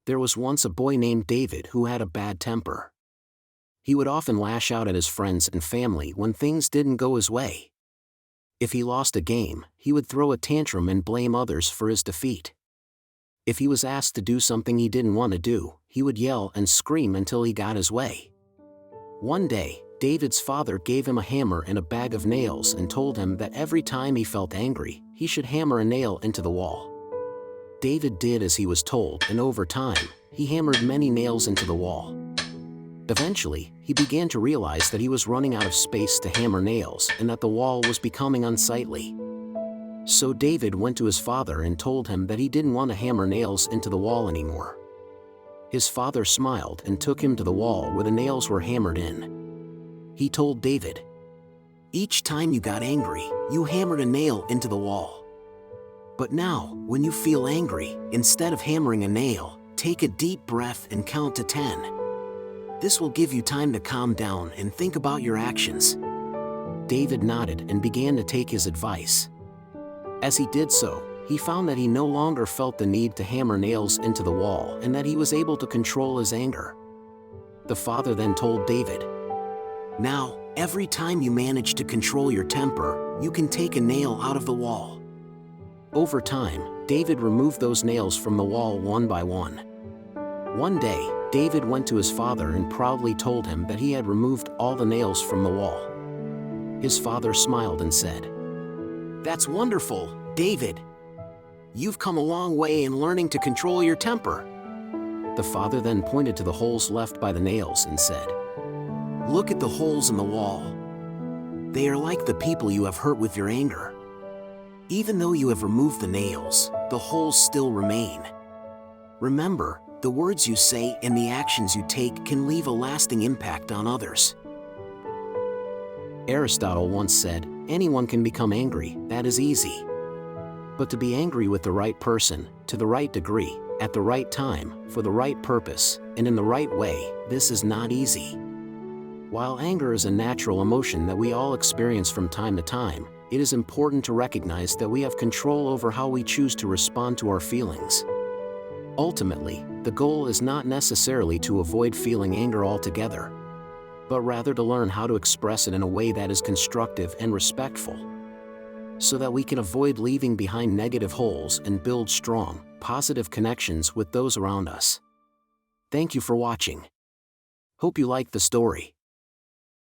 There was once a boy named David who had a bad temper. He would often lash out at his friends and family when things didn't go his way. If he lost a game, he would throw a tantrum and blame others for his defeat. If he was asked to do something he didn't want to do, he would yell and scream until he got his way. One day, David's father gave him a hammer and a bag of nails and told him that every time he felt angry, he should hammer a nail into the wall. David did as he was told, and over time, he hammered many nails into the wall. Eventually, he began to realize that he was running out of space to hammer nails and that the wall was becoming unsightly. So David went to his father and told him that he didn't want to hammer nails into the wall anymore. His father smiled and took him to the wall where the nails were hammered in. He told David, "Each time you got angry, you hammered a nail into the wall. But now, when you feel angry, instead of hammering a nail, take a deep breath and count to 10. This will give you time to calm down and think about your actions." David nodded and began to take his advice. As he did so, he found that he no longer felt the need to hammer nails into the wall and that he was able to control his anger. The father then told David, "Now, every time you manage to control your temper, you can take a nail out of the wall." Over time, David removed those nails from the wall one by one. One day, David went to his father and proudly told him that he had removed all the nails from the wall. His father smiled and said, "That's wonderful, David. You've come a long way in learning to control your temper." The father then pointed to the holes left by the nails and said, "Look at the holes in the wall. They are like the people you have hurt with your anger. Even though you have removed the nails, the holes still remain. Remember, the words you say and the actions you take can leave a lasting impact on others." Aristotle once said, "Anyone can become angry, that is easy. But to be angry with the right person, to the right degree, at the right time, for the right purpose, and in the right way, this is not easy." While anger is a natural emotion that we all experience from time to time, it is important to recognize that we have control over how we choose to respond to our feelings. Ultimately, the goal is not necessarily to avoid feeling anger altogether, but rather to learn how to express it in a way that is constructive and respectful, so that we can avoid leaving behind negative holes and build strong, positive connections with those around us. Thank you for watching. Hope you liked the story.